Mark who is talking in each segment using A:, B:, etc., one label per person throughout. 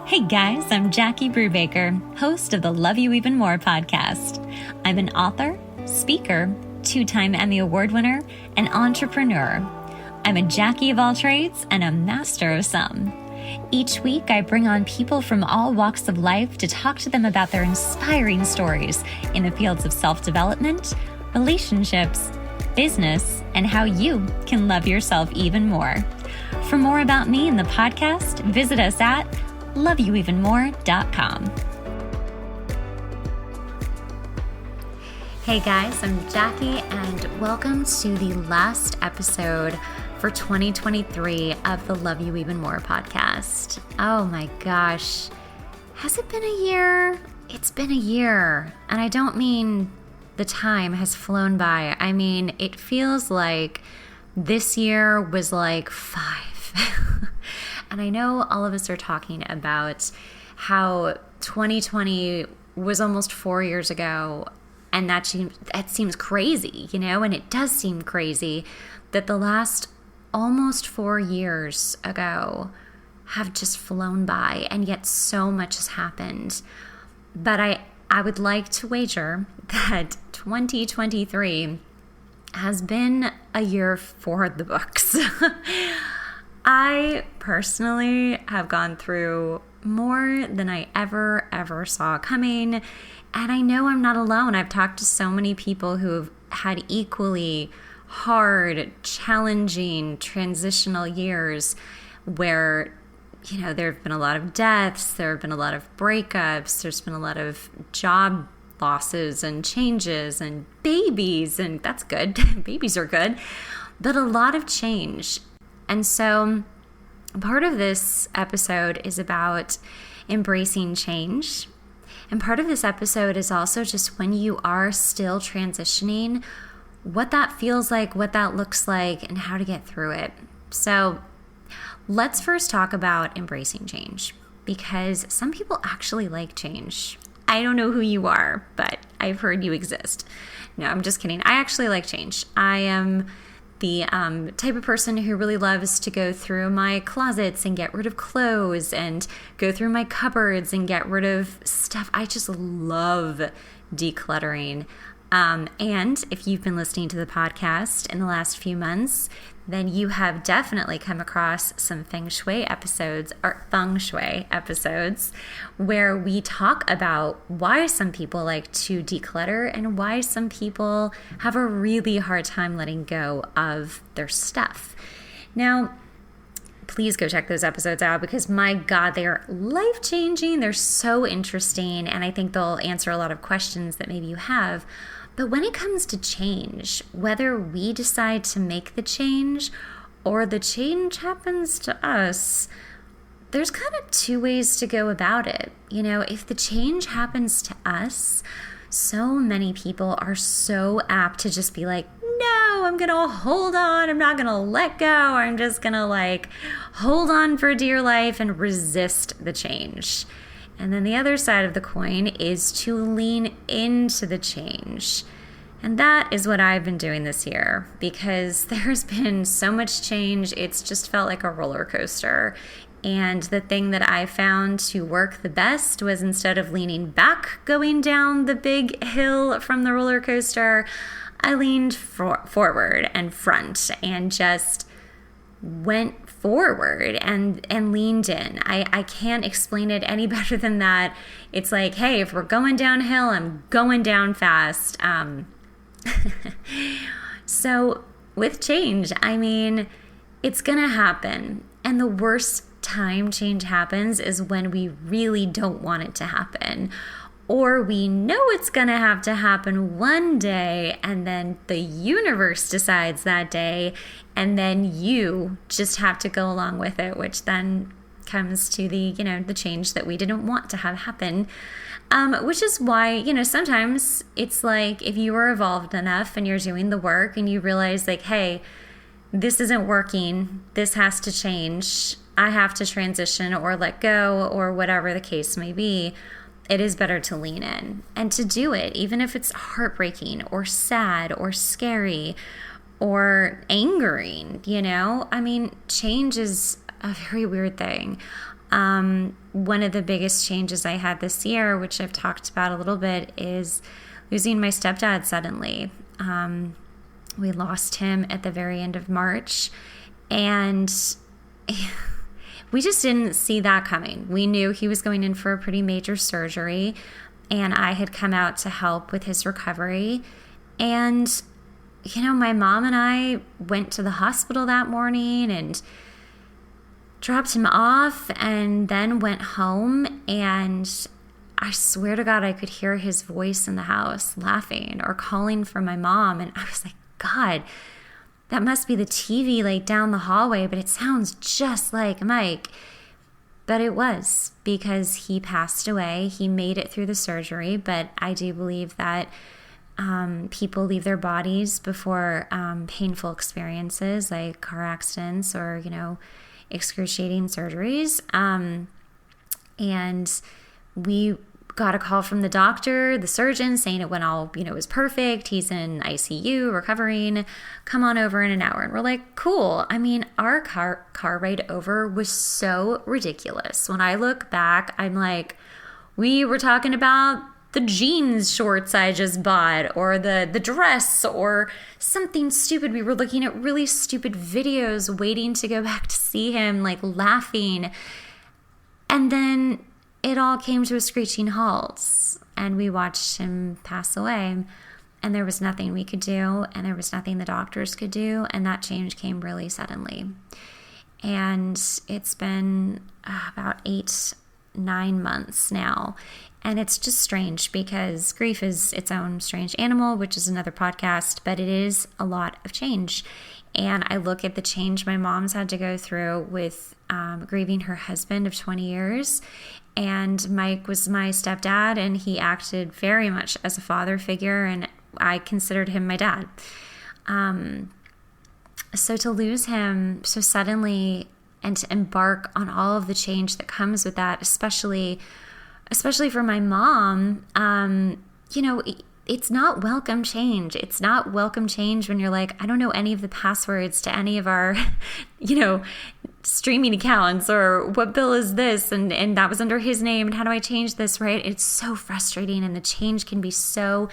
A: Hey guys, I'm Jackie Brubaker, host of the Love You Even More podcast. I'm an author, speaker, 2-time Emmy Award winner, and entrepreneur. I'm a Jackie of all trades and a master of some. Each week, I bring on people from all walks of life to talk to them about their inspiring stories in the fields of self-development, relationships, business, and how you can love yourself even more. For more about me and the podcast, visit us at loveyouevenmore.com. Hey guys, I'm Jackie and welcome to the last episode for 2023 of the Love You Even More podcast. Oh my gosh, has it been a year? It's been a year, and I don't mean the time has flown by. I mean, it feels like this year was like 5. And I know all of us are talking about how 2020 was almost 4 years ago, and that seems crazy, you know, and it does seem crazy that the last almost 4 years ago have just flown by, and yet so much has happened. But I would like to wager that 2023 has been a year for the books. I personally have gone through more than I ever saw coming, and I know I'm not alone. I've talked to so many people who've had equally hard, challenging, transitional years where, you know, there have been a lot of deaths, there have been a lot of breakups, there's been a lot of job losses and changes and babies, and that's good. Babies are good, but a lot of change. And so part of this episode is about embracing change. And part of this episode is also just when you are still transitioning, what that feels like, what that looks like, and how to get through it. So let's first talk about embracing change, because some people actually like change. I don't know who you are, but I've heard you exist. No, I'm just kidding. I actually like change. I am the type of person who really loves to go through my closets and get rid of clothes and go through my cupboards and get rid of stuff. I just love decluttering. And if you've been listening to the podcast in the last few months, then you have definitely come across some feng shui episodes where we talk about why some people like to declutter and why some people have a really hard time letting go of their stuff. Now, please go check those episodes out, because my God, they are life-changing. They're so interesting, and I think they'll answer a lot of questions that maybe you have. But when it comes to change, whether we decide to make the change or the change happens to us, there's kind of two ways to go about it. You know, if the change happens to us, so many people are so apt to just be like, no, I'm going to hold on. I'm not going to let go. I'm just going to hold on for dear life and resist the change. And then the other side of the coin is to lean into the change. And that is what I've been doing this year, because there's been so much change. It's just felt like a roller coaster. And the thing that I found to work the best was, instead of leaning back going down the big hill from the roller coaster, I leaned forward and front and just went forward and leaned in. I can't explain it any better than that. It's like, hey, if we're going downhill, I'm going down fast. So with change, I mean, it's going to happen. And the worst time change happens is when we really don't want it to happen. Or we know it's going to have to happen one day, and then the universe decides that day, and then you just have to go along with it, which then comes to the change that we didn't want to have happen. Which is why, sometimes it's like, if you are evolved enough and you're doing the work and you realize like, hey, this isn't working, this has to change, I have to transition or let go or whatever the case may be, it is better to lean in and to do it, even if it's heartbreaking or sad or scary or angering, I mean, change is a very weird thing. one of the biggest changes I had this year, which I've talked about a little bit, is losing my stepdad suddenly. We lost him at the very end of March, and we just didn't see that coming. We knew he was going in for a pretty major surgery, and I had come out to help with his recovery. And, my mom and I went to the hospital that morning and dropped him off, and then went home, and I swear to God, I could hear his voice in the house laughing or calling for my mom. And I was like, God, that must be the TV like down the hallway, but it sounds just like Mike. But it was, because he passed away. He made it through the surgery, but I do believe that people leave their bodies before painful experiences like car accidents or, excruciating surgeries. And we got a call from the doctor, the surgeon, saying it went all, was perfect. He's in ICU recovering. Come on over in an hour. And we're like, cool. I mean, our car ride over was so ridiculous. When I look back, I'm like, we were talking about the jeans shorts I just bought, or the dress, or something stupid. We were looking at really stupid videos, waiting to go back to see him, like laughing. And then it all came to a screeching halt, and we watched him pass away, and there was nothing we could do, and there was nothing the doctors could do, and that change came really suddenly. And it's been about 8-9 months now, and it's just strange, because grief is its own strange animal, which is another podcast, but it is a lot of change. And I look at the change my mom's had to go through with grieving her husband of 20 years. And Mike was my stepdad, and he acted very much as a father figure, and I considered him my dad. So to lose him so suddenly, and to embark on all of the change that comes with that, especially for my mom, it's not welcome change. It's not welcome change when you're like, I don't know any of the passwords to any of our, streaming accounts, or what bill is this? And that was under his name. And how do I change this? Right. It's so frustrating. And the change can be so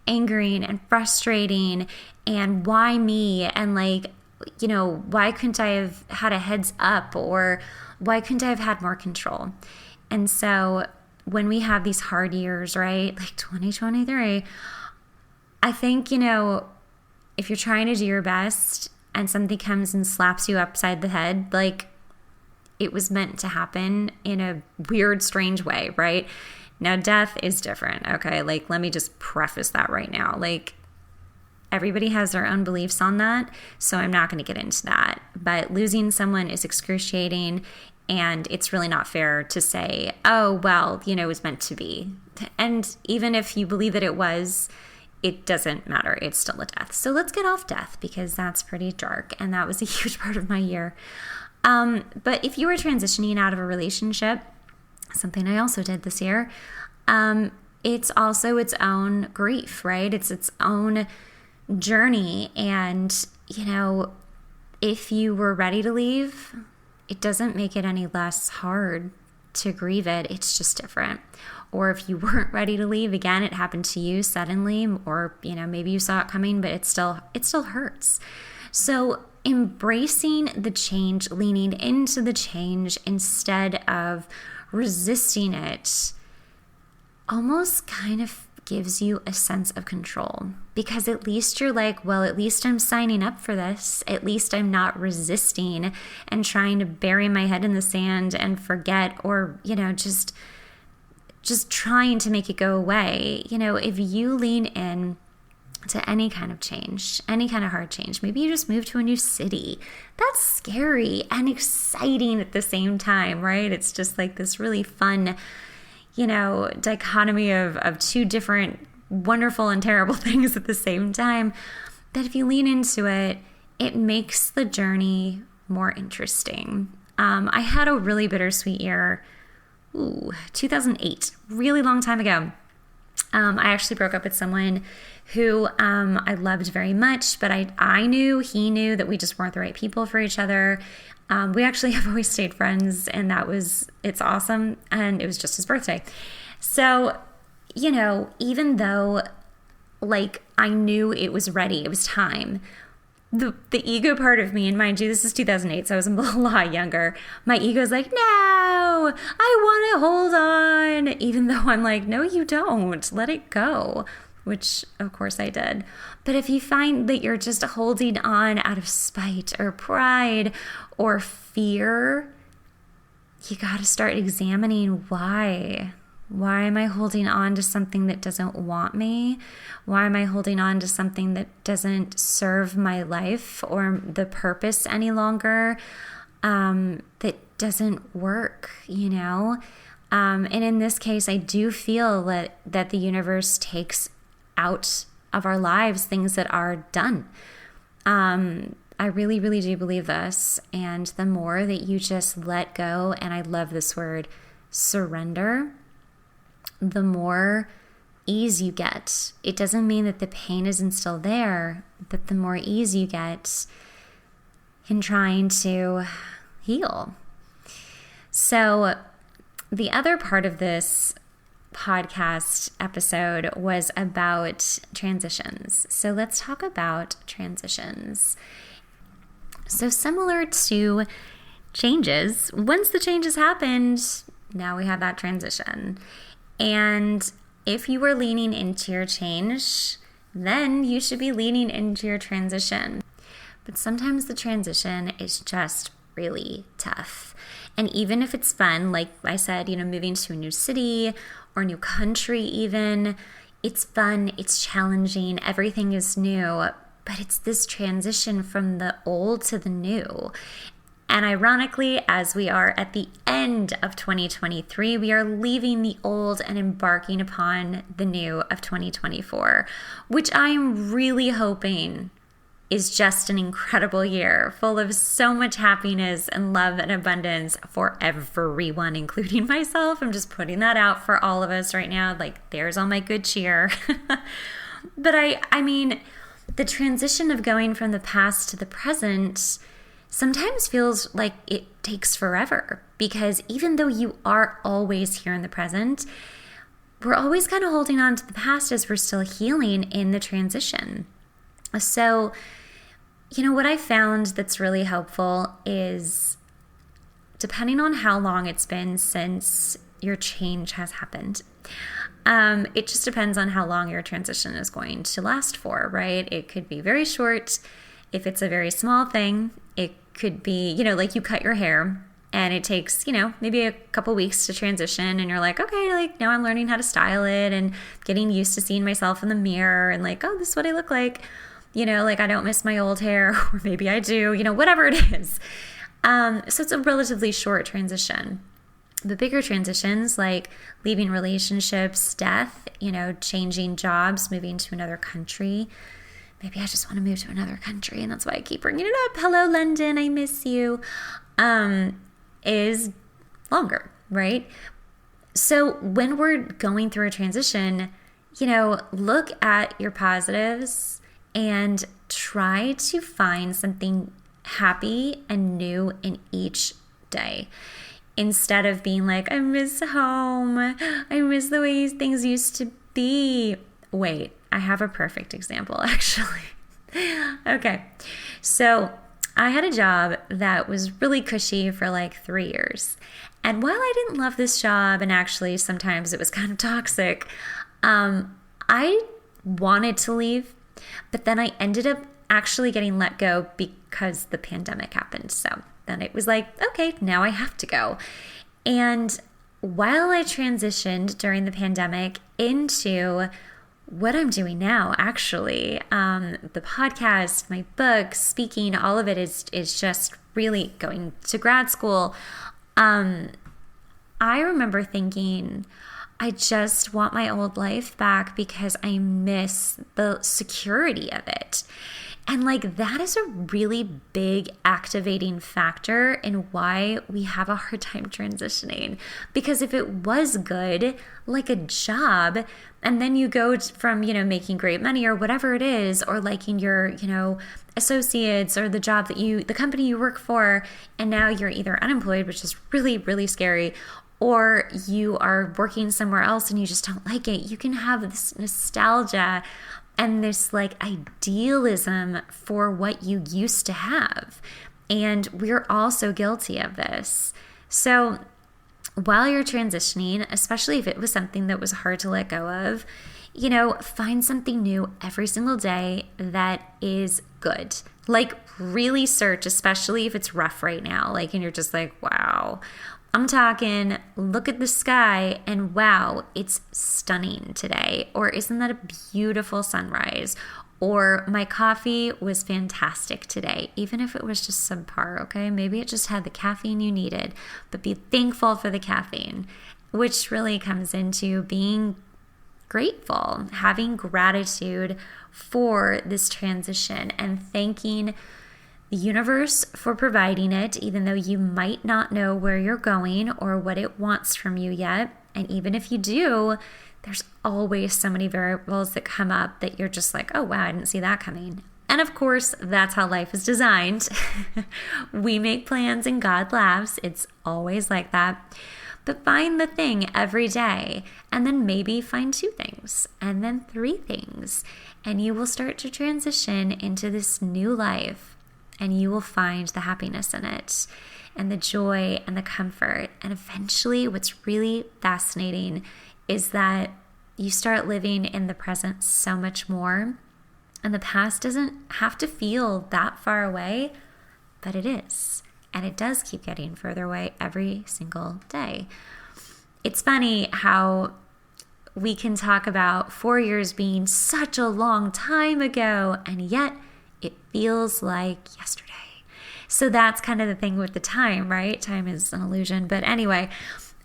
A: angering and frustrating. And why me? And why couldn't I have had a heads up? Or why couldn't I have had more control? And so when we have these hard years, right, like 2023, I think, if you're trying to do your best and something comes and slaps you upside the head, like, it was meant to happen in a weird, strange way, right? Now, death is different, okay? Like, let me just preface that right now. Like, everybody has their own beliefs on that, so I'm not going to get into that. But losing someone is excruciating, and it's really not fair to say, oh, well, it was meant to be. And even if you believe that it was, it doesn't matter. It's still a death. So let's get off death, because that's pretty dark, and that was a huge part of my year. But if you were transitioning out of a relationship, something I also did this year, it's also its own grief, right? It's its own journey. And, if you were ready to leave, it doesn't make it any less hard to grieve it. It's just different. Or if you weren't ready to leave, again, it happened to you suddenly, or, maybe you saw it coming, but it still hurts. So embracing the change, leaning into the change instead of resisting it, almost kind of gives you a sense of control, because at least you're like, well, at least I'm signing up for this. At least I'm not resisting and trying to bury my head in the sand and forget, or, just trying to make it go away. If you lean in to any kind of change, any kind of hard change, maybe you just moved to a new city. That's scary and exciting at the same time, right? It's just like this really fun, dichotomy of two different wonderful and terrible things at the same time. That if you lean into it, it makes the journey more interesting. I had a really bittersweet year, 2008, really long time ago. I actually broke up with someone who I loved very much, but I knew, he knew that we just weren't the right people for each other. We actually have always stayed friends, and it's awesome. And it was just his birthday. So, even though like I knew it was ready, it was time, the ego part of me, and mind you, this is 2008, so I was a lot younger. My ego's like, no, I want to hold on, even though I'm like, no, you don't. Let it go, which of course I did. But if you find that you're just holding on out of spite or pride or fear, you got to start examining why. Why am I holding on to something that doesn't want me? Why am I holding on to something that doesn't serve my life or the purpose any longer? That doesn't work, And in this case, I do feel that the universe takes out of our lives things that are done. I really, really do believe this. And the more that you just let go, and I love this word, surrender, the more ease you get. It doesn't mean that the pain isn't still there, but the more ease you get in trying to heal. So the other part of this podcast episode was about transitions. So let's talk about transitions. So similar to changes, once the changes happened, now we have that transition. And if you were leaning into your change, then you should be leaning into your transition. But sometimes the transition is just really tough. And even if it's fun, like I said, moving to a new city or new country even, it's fun, it's challenging, everything is new, but it's this transition from the old to the new. And ironically, as we are at the end of 2023, we are leaving the old and embarking upon the new of 2024, which I am really hoping is just an incredible year full of so much happiness and love and abundance for everyone, including myself. I'm just putting that out for all of us right now. Like, there's all my good cheer. But I mean, the transition of going from the past to the present sometimes feels like it takes forever, because even though you are always here in the present, we're always kind of holding on to the past as we're still healing in the transition. So, what I found that's really helpful is, depending on how long it's been since your change has happened, it just depends on how long your transition is going to last for, right? It could be very short. If it's a very small thing, it could be, like you cut your hair and it takes, maybe a couple weeks to transition, and you're like, okay, like now I'm learning how to style it and getting used to seeing myself in the mirror and like, oh, this is what I look like. Like I don't miss my old hair, or maybe I do, whatever it is. So it's a relatively short transition. The bigger transitions, like leaving relationships, death, changing jobs, moving to another country. Maybe I just want to move to another country, and that's why I keep bringing it up. Hello, London, I miss you. Is longer, right? So when we're going through a transition, look at your positives and try to find something happy and new in each day. Instead of being like, I miss home, I miss the way things used to be. Wait, I have a perfect example, actually. Okay, so I had a job that was really cushy for like 3 years. And while I didn't love this job, and actually sometimes it was kind of toxic, I wanted to leave, but then I ended up actually getting let go because the pandemic happened. So then it was like, okay, now I have to go. And while I transitioned during the pandemic into what I'm doing now, actually, the podcast, my book, speaking, all of it is just really going to grad school. I remember thinking, I just want my old life back because I miss the security of it. And like that is a really big activating factor in why we have a hard time transitioning. Because if it was good, like a job, and then you go from, making great money or whatever it is, or liking your, associates or the job the company you work for, and now you're either unemployed, which is really, really scary, or you are working somewhere else and you just don't like it. You can have this nostalgia and this like idealism for what you used to have. And we're all so guilty of this. So while you're transitioning, especially if it was something that was hard to let go of, find something new every single day that is good. Like really search, especially if it's rough right now. Like, and you're just like, wow, I'm talking, look at the sky and wow, it's stunning today. Or isn't that a beautiful sunrise? Or my coffee was fantastic today, even if it was just subpar, okay? Maybe it just had the caffeine you needed, but be thankful for the caffeine, which really comes into being grateful, having gratitude for this transition and thanking the universe for providing it, even though you might not know where you're going or what it wants from you yet. And even if you do, there's always so many variables that come up that you're just like, oh, wow, I didn't see that coming. And of course, that's how life is designed. We make plans and God laughs. It's always like that. But find the thing every day, and then maybe find 2 things, and then 3 things, and you will start to transition into this new life. And you will find the happiness in it and the joy and the comfort. And eventually what's really fascinating is that you start living in the present so much more. And the past doesn't have to feel that far away, but it is. And it does keep getting further away every single day. It's funny how we can talk about 4 years being such a long time ago, and yet it feels like yesterday. So that's kind of the thing with the time, right? Time is an illusion. But anyway,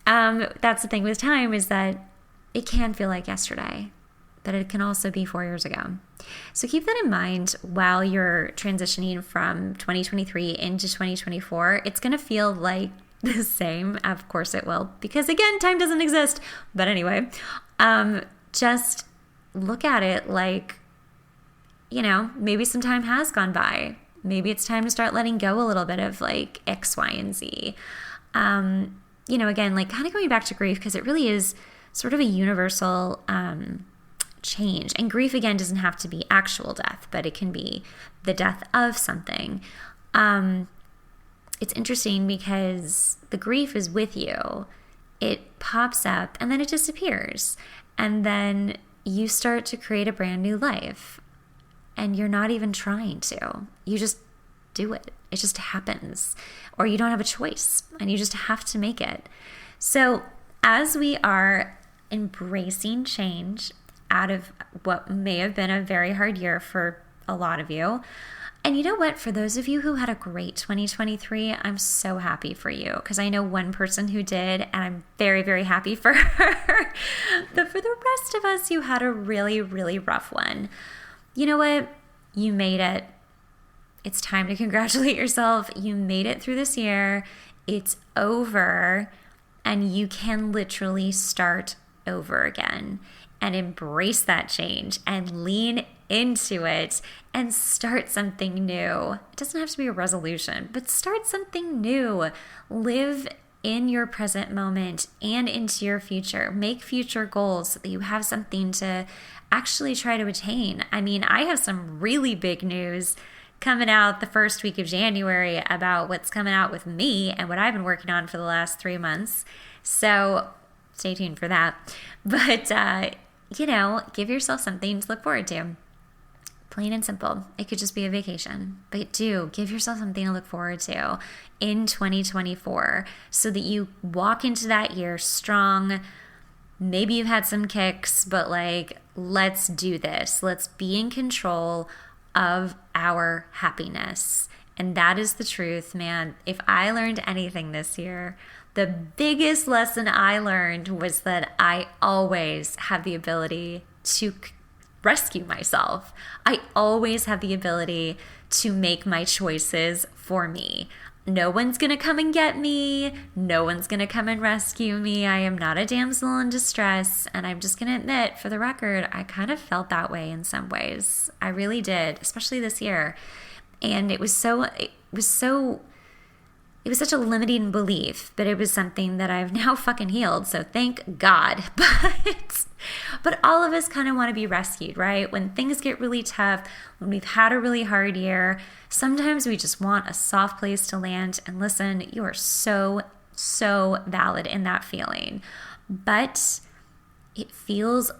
A: that's the thing with time, is that it can feel like yesterday, but it can also be 4 years ago. So keep that in mind while you're transitioning from 2023 into 2024. It's going to feel like the same. Of course it will, because again, time doesn't exist. But anyway, just look at it like, maybe some time has gone by. Maybe it's time to start letting go a little bit of like X, Y, and Z. Again, like kind of going back to grief, because it really is sort of a universal change. And grief, again, doesn't have to be actual death, but it can be the death of something. It's interesting because the grief is with you. It pops up and then it disappears. And then you start to create a brand new life. And you're not even trying to. You just do it. It just happens. Or you don't have a choice and you just have to make it. So as we are embracing change out of what may have been a very hard year for a lot of you, and you know what? For those of you who had a great 2023, I'm so happy for you, because I know one person who did, and I'm very, very happy for her. But for the rest of us who had a really, really rough one, you know what? You made it. It's time to congratulate yourself. You made it through this year. It's over. And you can literally start over again and embrace that change and lean into it and start something new. It doesn't have to be a resolution, but start something new. Live in your present moment and into your future. Make future goals so that you have something to actually try to attain. I mean, I have some really big news coming out the first week of January about what's coming out with me and what I've been working on for the last 3 months. So stay tuned for that. But, give yourself something to look forward to. Plain and simple. It could just be a vacation, but do give yourself something to look forward to in 2024 so that you walk into that year strong. Maybe you've had some kicks, but let's do this. Let's be in control of our happiness. And that is the truth, man. If I learned anything this year, the biggest lesson I learned was that I always have the ability to rescue myself. I always have the ability to make my choices for me. No one's going to come and get me. No one's going to come and rescue me. I am not a damsel in distress. And I'm just going to admit, for the record, I kind of felt that way in some ways. I really did, especially this year. And it was such a limiting belief, but it was something that I've now fucking healed. So thank God. But all of us kind of want to be rescued, right? When things get really tough, when we've had a really hard year, sometimes we just want a soft place to land. And listen, you are so, so valid in that feeling. But it feels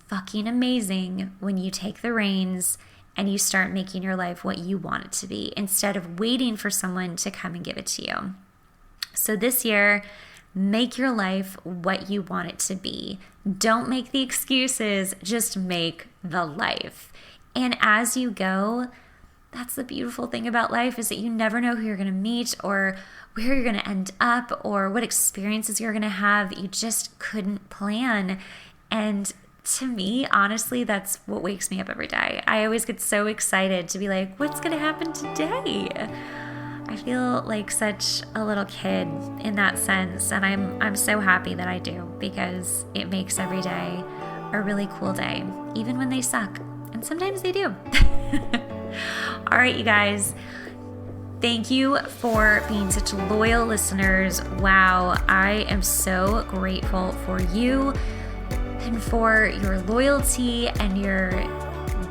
A: fucking amazing when you take the reins and you start making your life what you want it to be instead of waiting for someone to come and give it to you. So this year, make your life what you want it to be. Don't make the excuses, just make the life. And as you go, that's the beautiful thing about life, is that you never know who you're going to meet or where you're going to end up or what experiences you're going to have that you just couldn't plan. And to me, honestly, that's what wakes me up every day. I always get so excited to be like, what's going to happen today? I feel like such a little kid in that sense, and I'm so happy that I do, because it makes every day a really cool day, even when they suck, and sometimes they do. All right, you guys. Thank you for being such loyal listeners. Wow, I am so grateful for you and for your loyalty and your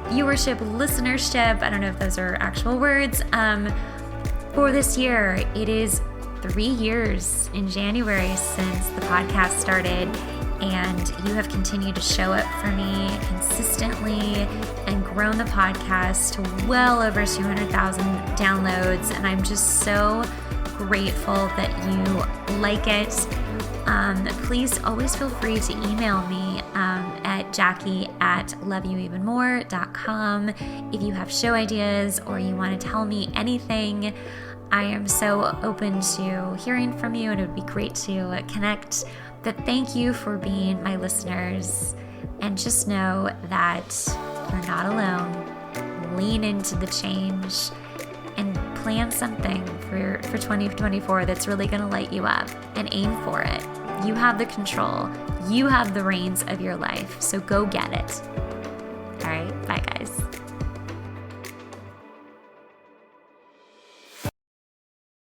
A: viewership, listenership. I don't know if those are actual words. For this year, it is 3 years in January since the podcast started, and you have continued to show up for me consistently and grown the podcast to well over 200,000 downloads. And I'm just so grateful that you like it. Please always feel free to email me at jackie@loveyouevenmore.com if you have show ideas or you want to tell me anything. I am so open to hearing from you, and it would be great to connect. But thank you for being my listeners, and just know that you're not alone. Lean into the change and plan something for 2024 that's really going to light you up, and aim for it. You have the control. You have the reins of your life, so go get it.